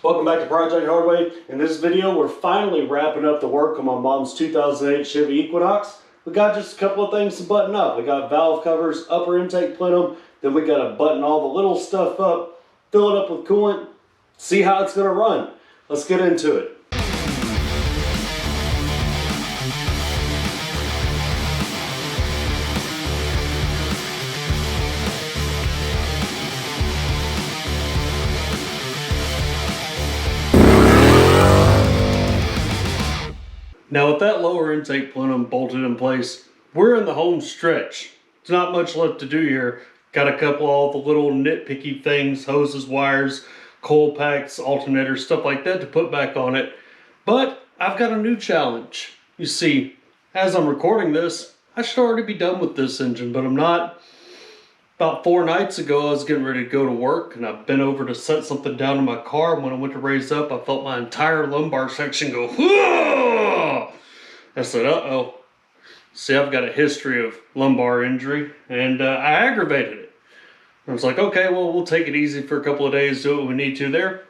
Welcome back to Project Hardway. In this video, we're finally wrapping up the work on my mom's 2008 Chevy Equinox. We got just a couple of things to button up. We got valve covers, upper intake plenum, then we got to button all the little stuff up, fill it up with coolant, see how it's going to run. Let's get into it. Now with that lower intake plenum bolted in place, we're in the home stretch. There's not much left to do here. Got a couple of all the little nitpicky things, hoses, wires, coil packs, alternators, stuff like that to put back on it. But I've got a new challenge. You see, as I'm recording this, I should already be done with this engine, but I'm not. About 4 nights ago, I was getting ready to go to work, and I bent over to set something down in my car, and when I went to raise up, I felt my entire lumbar section go, whoa! I said, uh-oh. See, I've got a history of lumbar injury, and I aggravated it. I was like, okay, well, we'll take it easy for a couple of days, do what we need to there.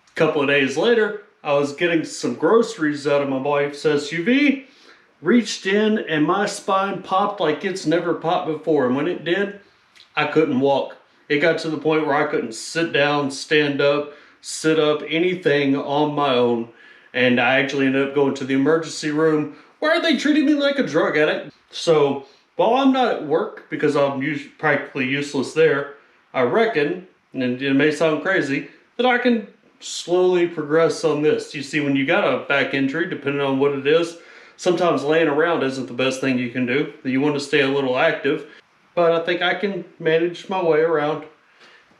A couple of days later, I was getting some groceries out of my wife's SUV, reached in, and my spine popped like it's never popped before, and when it did, I couldn't walk. It got to the point where I couldn't sit down, stand up, sit up, anything on my own. And I actually ended up going to the emergency room where they treated me like a drug addict. So while I'm not at work because I'm practically useless there, I reckon, and it may sound crazy, that I can slowly progress on this. You see, when you got a back injury, depending on what it is, sometimes laying around isn't the best thing you can do. You want to stay a little active. But I think I can manage my way around.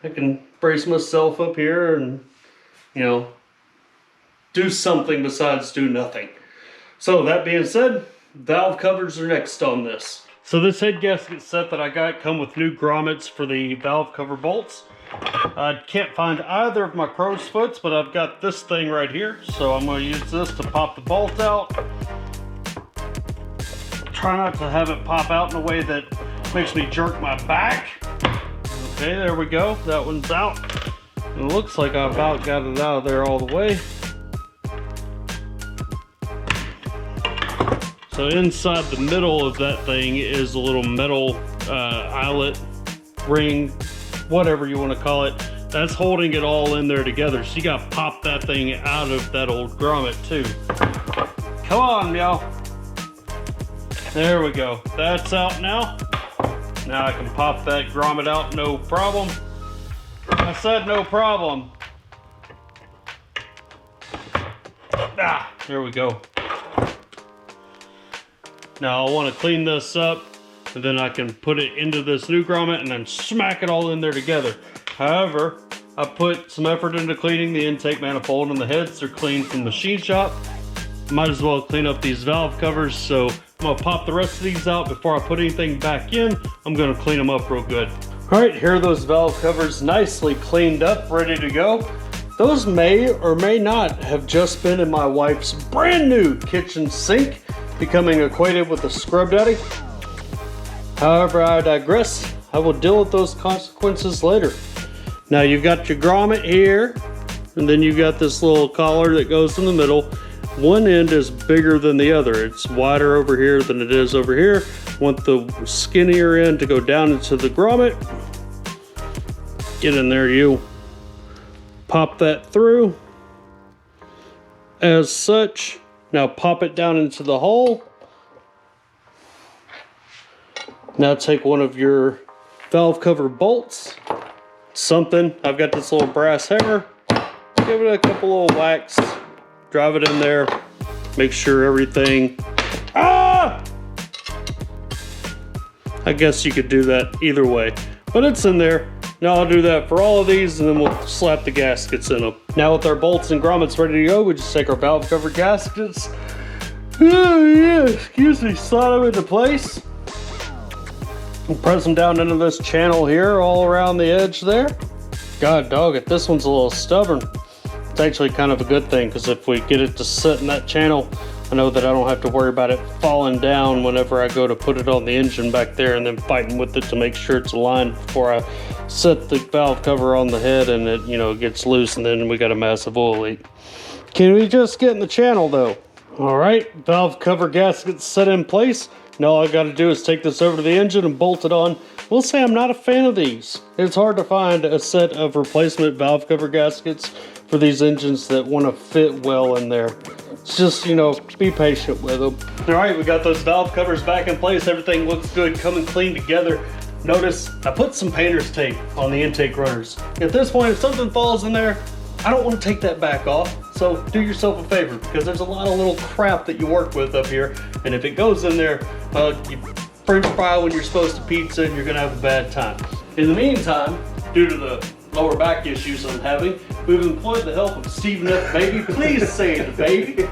I can brace myself up here and, do something besides do nothing. So that being said, valve covers are next on this. So this head gasket set that I got come with new grommets for the valve cover bolts. I can't find either of my crow's foots, but I've got this thing right here. So I'm going to use this to pop the bolt out. Try not to have it pop out in a way that makes me jerk my back. Okay, there we go. That one's out. It looks like I about got it out of there all the way. So inside the middle of that thing is a little metal eyelet, ring, whatever you want to call it. That's holding it all in there together. So you got to pop that thing out of that old grommet too. Come on, y'all. There we go. That's out now. Now I can pop that grommet out, no problem. I said no problem. There we go. Now I want to clean this up, and then I can put it into this new grommet and then smack it all in there together. However, I put some effort into cleaning the intake manifold, and the heads are clean from the machine shop. Might as well clean up these valve covers, so I'm gonna pop the rest of these out before I put anything back in. I'm gonna clean them up real good. All right, here are those valve covers nicely cleaned up, ready to go. Those may or may not have just been in my wife's brand new kitchen sink, becoming acquainted with the scrub daddy. However, I digress. I will deal with those consequences later. Now you've got your grommet here, and then you've got this little collar that goes in the middle. One end is bigger than the other. It's wider over here than it is over here. Want the skinnier end to go down into the grommet. Get in there, you. Pop that through. As such. Now pop it down into the hole. Now take one of your valve cover bolts. Something. I've got this little brass hammer. Give it a couple little whacks. Drive it in there, make sure everything, I guess you could do that either way, but it's in there. Now I'll do that for all of these, and then we'll slap the gaskets in them. Now with our bolts and grommets ready to go, we just take our valve cover gaskets, slide them into place. We'll press them down into this channel here, all around the edge there. God dog it, this one's a little stubborn. It's actually kind of a good thing, because if we get it to sit in that channel, I know that I don't have to worry about it falling down whenever I go to put it on the engine back there and then fighting with it to make sure it's aligned before I set the valve cover on the head and it, you know, gets loose and then we got a massive oil leak. Can we just get in the channel though? All right, valve cover gaskets set in place. Now all I gotta do is take this over to the engine and bolt it on. We'll say I'm not a fan of these. It's hard to find a set of replacement valve cover gaskets for these engines that want to fit well in there. It's just, you know, be patient with them. All right, we got those valve covers back in place. Everything looks good, coming clean together. Notice I put some painter's tape on the intake runners. At this point, if something falls in there, I don't want to take that back off. So do yourself a favor, because there's a lot of little crap that you work with up here. And if it goes in there, you French fry when you're supposed to pizza and you're gonna have a bad time. In the meantime, due to the lower back issues I'm having, we've employed the help of Stephen F. Baby. Please say the baby.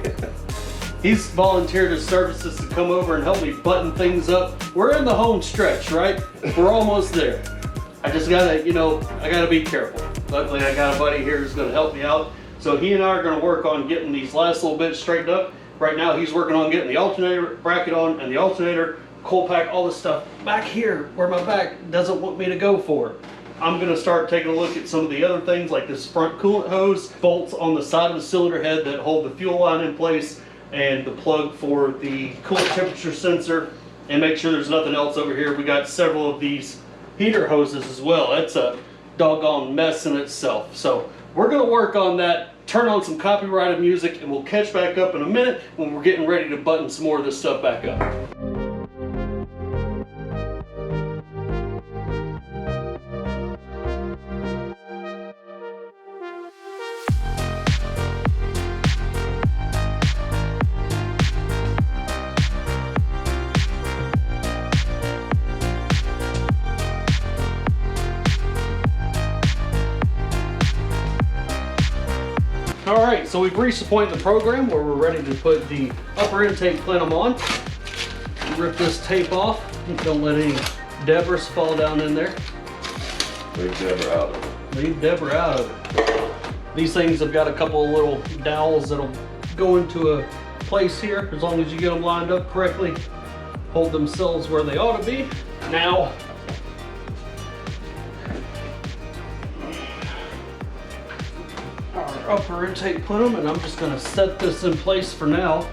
He's volunteered his services to come over and help me button things up. We're in the home stretch, right? We're almost there. I just gotta, you know, I gotta be careful. Luckily, I got a buddy here who's gonna help me out. So he and I are gonna work on getting these last little bits straightened up. Right now, he's working on getting the alternator bracket on and the alternator, cold pack, all this stuff back here where my back doesn't want me to go for. I'm gonna start taking a look at some of the other things like this front coolant hose, bolts on the side of the cylinder head that hold the fuel line in place, and the plug for the coolant temperature sensor, and make sure there's nothing else over here. We got several of these heater hoses as well. That's a doggone mess in itself. So we're gonna work on that, turn on some copyrighted music, and we'll catch back up in a minute when we're getting ready to button some more of this stuff back up. All right, so we've reached the point in the program where we're ready to put the upper intake plenum on. Rip this tape off. Don't let any debris fall down in there. Leave Deborah out of it. Leave Deborah out of it. These things have got a couple of little dowels that'll go into a place here as long as you get them lined up correctly. Hold themselves where they ought to be. Now, our upper intake plenum, and I'm just gonna set this in place for now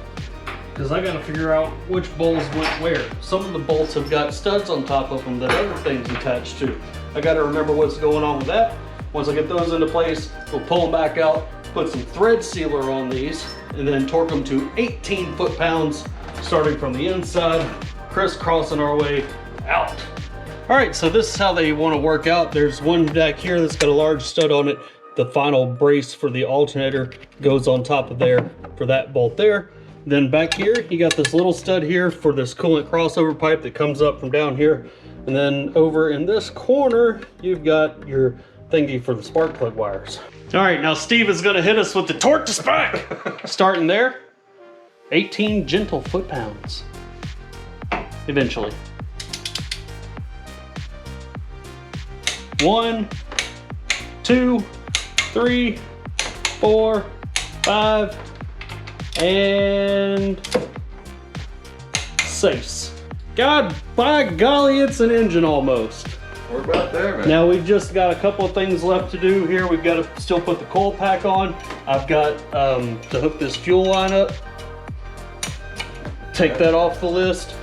because I gotta figure out which bolts went where. Some of the bolts have got studs on top of them that other things attached to. I gotta remember what's going on with that. Once I get those into place, we'll pull them back out, put some thread sealer on these, and then torque them to 18 foot-pounds starting from the inside, crisscrossing our way out. All right, so this is how they want to work out. There's one back here that's got a large stud on it. The final brace for the alternator goes on top of there for that bolt there. Then back here, you got this little stud here for this coolant crossover pipe that comes up from down here. And then over in this corner, you've got your thingy for the spark plug wires. All right, now Steve is gonna hit us with the torque to spec. Starting there, 18 gentle foot-pounds. Eventually. 1, 2, 3, 4, 5, and 6. God, by golly, it's an engine almost. We're about there, man. Now we've just got a couple of things left to do here. We've got to still put the coil pack on. I've got to hook this fuel line up. Take that off the list.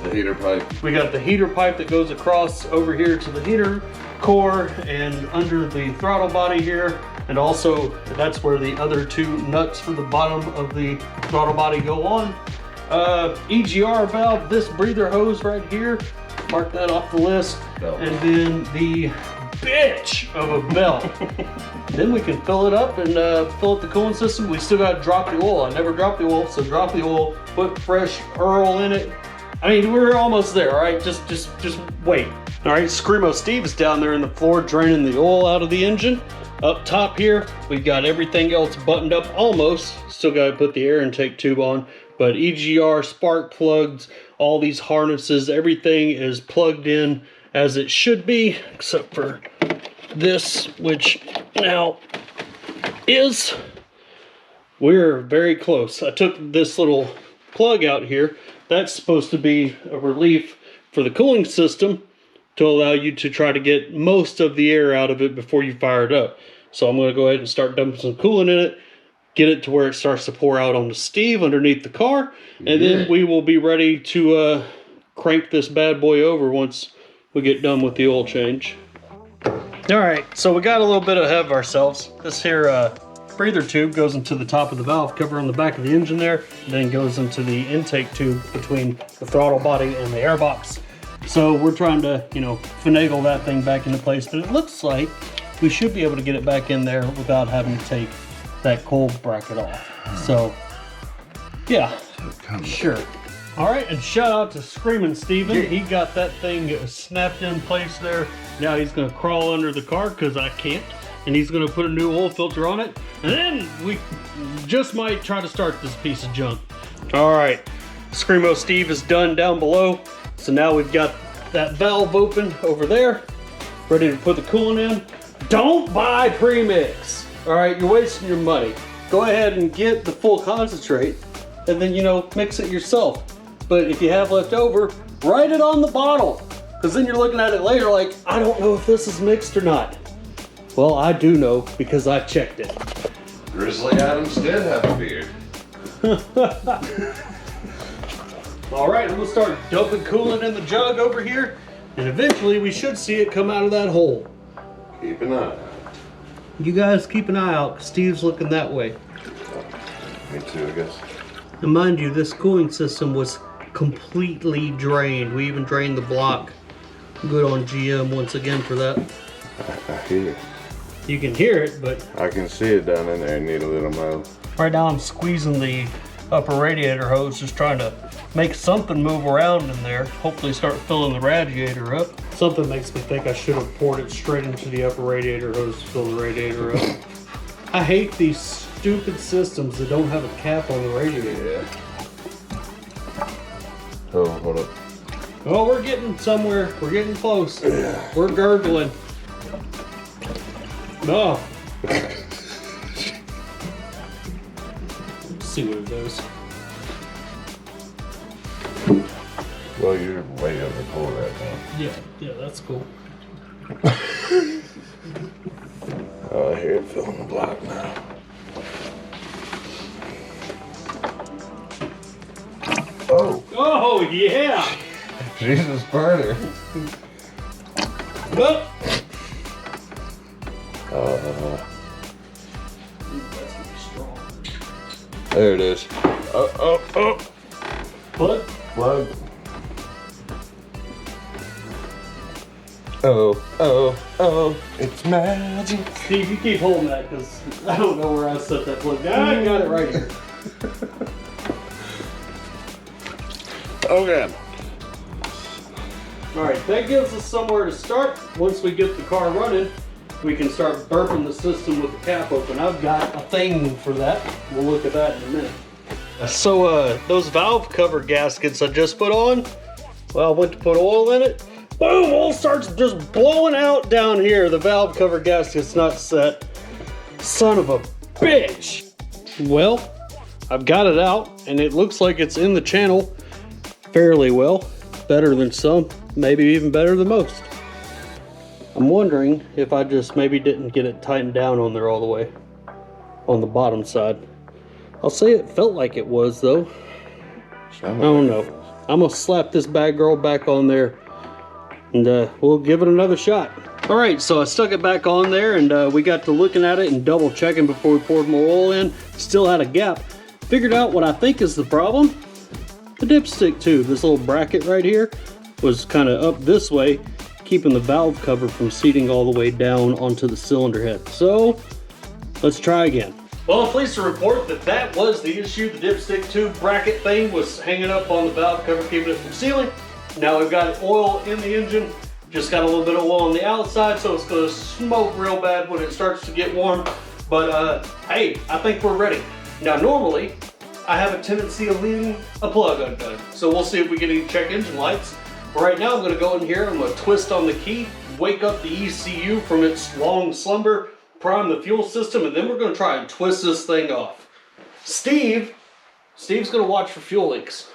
The heater pipe. We got the heater pipe that goes across over here to the heater core and under the throttle body here, and also that's where the other two nuts for the bottom of the throttle body go on. EGR valve, this breather hose right here, mark that off the list. Belt. And then the bitch of a belt. Then we can fill it up and fill up the coolant system. We still got to drop the oil. I never dropped the oil, so drop the oil, put fresh Earl in it. I mean, we're almost there, all right? Just wait. All right, Screamo Steve is down there in the floor draining the oil out of the engine. Up top here, we've got everything else buttoned up almost. Still got to put the air intake tube on, but EGR, spark plugs, all these harnesses, everything is plugged in as it should be, except for this, which now is. we're very close. I took this little plug out here. That's supposed to be a relief for the cooling system to allow you to try to get most of the air out of it before you fire it up. So I'm going to go ahead and start dumping some coolant in it, get it to where it starts to pour out onto Steve underneath the car, and then we will be ready to crank this bad boy over once we get done with the oil change. All right, so we got a little bit ahead of ourselves. This here breather tube goes into the top of the valve cover on the back of the engine there, and then goes into the intake tube between the throttle body and the air box. So we're trying to, you know, finagle that thing back into place, but it looks like we should be able to get it back in there without having to take that cold bracket off. So, yeah, sure. All right, and shout out to Screaming Steven. He got that thing snapped in place there. Now he's gonna crawl under the car because I can't. And he's gonna put a new oil filter on it. And then we just might try to start this piece of junk. All right, Screamo Steve is done down below. So now we've got that valve open over there, ready to put the coolant in. Don't buy premix. All right, you're wasting your money. Go ahead and get the full concentrate and then, you know, mix it yourself. But if you have left over, write it on the bottle, because then you're looking at it later like, I don't know if this is mixed or not. Well, I do know because I checked it. Grizzly Adams did have a beard. All right, I'm gonna start dumping coolant in the jug over here, and eventually we should see it come out of that hole. Keep an eye out. You guys keep an eye out, because Steve's looking that way. Me too, I guess. And mind you, this cooling system was completely drained. We even drained the block. Good on GM once again for that. I hear it. You can hear it, but I can see it down in there. I need a little more. right now I'm squeezing the upper radiator hose, just trying to make something move around in there. Hopefully start filling the radiator up. Something makes me think I should have poured it straight into the upper radiator hose to fill the radiator up. I hate these stupid systems that don't have a cap on the radiator. Yeah. Oh, hold up. Oh, we're getting somewhere. We're getting close. We're gurgling. No. Let's see what it does. Well, you're way over pull right now. Yeah, that's cool. Oh, I hear it filling the block now. Oh! Oh, yeah! Jesus, burner. Oh. There it is. Oh. What? Plug. Oh, it's magic. Steve, you keep holding that because I don't know where I set that plug down. I got it right here. Okay. Alright, that gives us somewhere to start. Once we get the car running, we can start burping the system with the cap open. I've got a thing for that. We'll look at that in a minute. So those valve cover gaskets I just put on, well, I went to put oil in it. Boom, oil starts just blowing out down here. The valve cover gasket's not set. Son of a bitch. Well, I've got it out and it looks like it's in the channel fairly well. Better than some, maybe even better than most. I'm wondering if I just maybe didn't get it tightened down on there all the way on the bottom side. I'll say it felt like it was though. I don't know. I'm gonna slap this bad girl back on there and we'll give it another shot. All right, so I stuck it back on there and we got to looking at it and double checking before we poured more oil in. Still had a gap. Figured out what I think is the problem. The dipstick tube, this little bracket right here, was kind of up this way, keeping the valve cover from seating all the way down onto the cylinder head. So, let's try again. Well, I'm pleased to report that that was the issue. The dipstick tube bracket thing was hanging up on the valve cover, keeping it from sealing. Now we've got oil in the engine, just got a little bit of oil on the outside, so it's gonna smoke real bad when it starts to get warm. But hey, I think we're ready. Now normally, I have a tendency of leaving a plug undone. So we'll see if we get any check engine lights. But right now I'm gonna go in here, I'm gonna twist on the key, wake up the ECU from its long slumber, prime the fuel system, and then we're gonna try and twist this thing off. Steve's gonna watch for fuel leaks.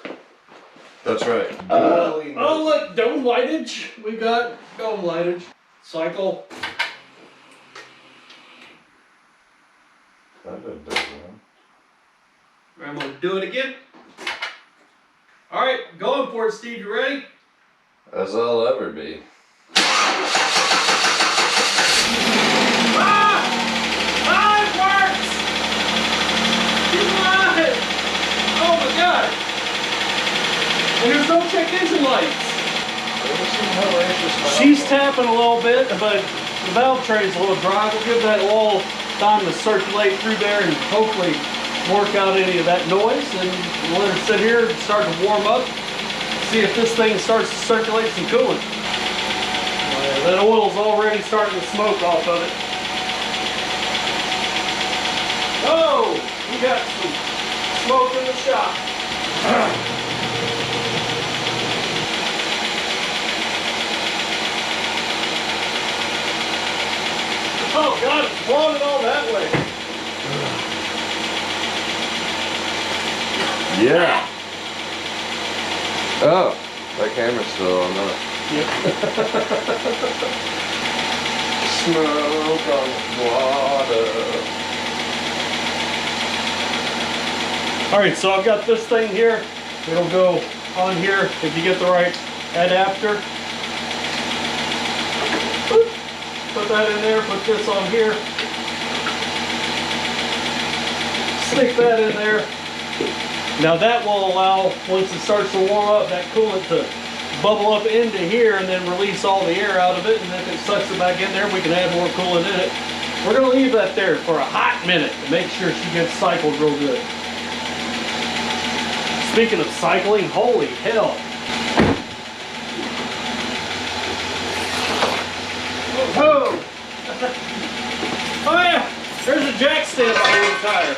That's right. Oh look, dome lightage. We got dome lightage. Cycle. That didn't do it. I'm gonna do it again. All right, going for it, Steve. You ready? As I'll ever be. It works! You got it! Oh my god! And there's no check engine lights. She's tapping a little bit, but the valve tray is a little dry. We'll give that a little time to circulate through there and hopefully work out any of that noise. And we'll let her sit here and start to warm up. See if this thing starts to circulate some coolant. That oil's already starting to smoke off of it. Oh, we got some smoke in the shop. Oh God, it's blowing it all that way. Yeah. Oh, that camera's still on that. Yep. Smoke on water. All right, so I've got this thing here. It'll go on here if you get the right adapter. Put that in there, put this on here. Stick that in there. Now that will allow, once it starts to warm up, that coolant to bubble up into here and then release all the air out of it. And if it sucks it back in there, we can add more coolant in it. We're gonna leave that there for a hot minute to make sure she gets cycled real good. Speaking of cycling, holy hell. Oh, oh yeah, there's a jack stand on the tire.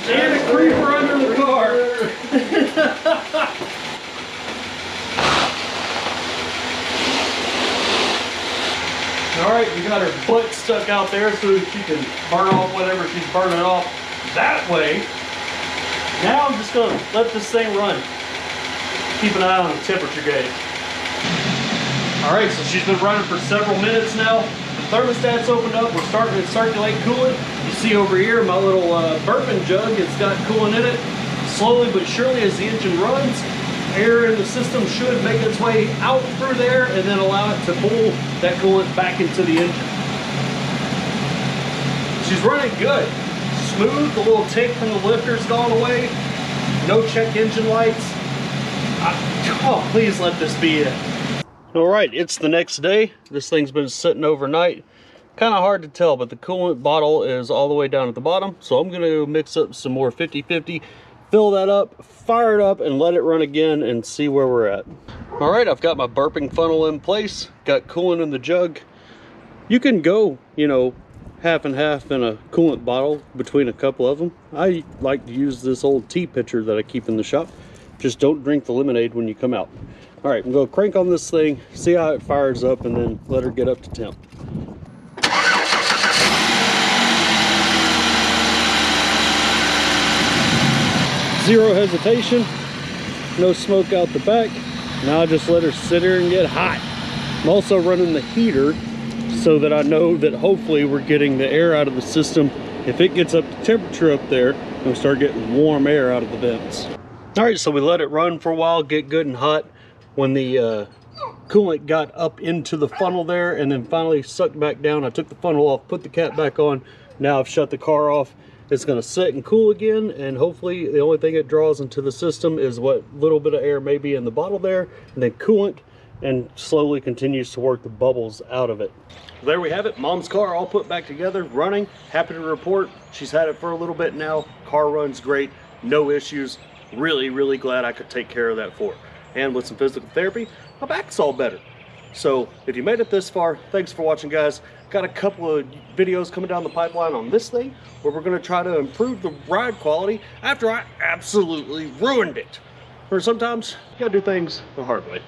There's a creeper under the car. All right, we got her butt stuck out there so she can burn off whatever she's burning off that way. Now I'm just gonna let this thing run. Keep an eye on the temperature gauge. All right, so she's been running for several minutes now. The thermostat's opened up. We're starting to circulate coolant. You see over here my little bourbon jug. It's got coolant in it. Slowly but surely as the engine runs, air in the system should make its way out through there and then allow it to pull that coolant back into the engine. She's running good. Smooth. The little tick from the lifter's gone away. No check engine lights. Oh, please let this be it. All right, it's the next day. This thing's been sitting overnight. Kind of hard to tell, but the coolant bottle is all the way down at the bottom. So I'm gonna mix up some more 50-50, fill that up, fire it up, and let it run again and see where we're at. All right, I've got my burping funnel in place, got coolant in the jug. You can go, you know, half and half in a coolant bottle between a couple of them. I like to use this old tea pitcher that I keep in the shop. Just don't drink the lemonade when you come out. All right, I'm gonna crank on this thing, see how it fires up, and then let her get up to temp. Zero hesitation, no smoke out the back. Now I just let her sit here and get hot. I'm also running the heater so that I know that hopefully we're getting the air out of the system. If it gets up to temperature up there, we'll start getting warm air out of the vents. All right, so we let it run for a while, get good and hot. When the coolant got up into the funnel there and then finally sucked back down, I took the funnel off, put the cap back on. Now I've shut the car off. It's gonna sit and cool again, and hopefully the only thing it draws into the system is what little bit of air may be in the bottle there, and then coolant, and slowly continues to work the bubbles out of it. There we have it, Mom's car all put back together, running. Happy to report, she's had it for a little bit now. Car runs great, no issues. Really, really glad I could take care of that for her. And with some physical therapy, my back's all better. So if you made it this far, thanks for watching, guys. Got a couple of videos coming down the pipeline on this thing where we're gonna try to improve the ride quality after I absolutely ruined it. Or sometimes you gotta do things the hard way.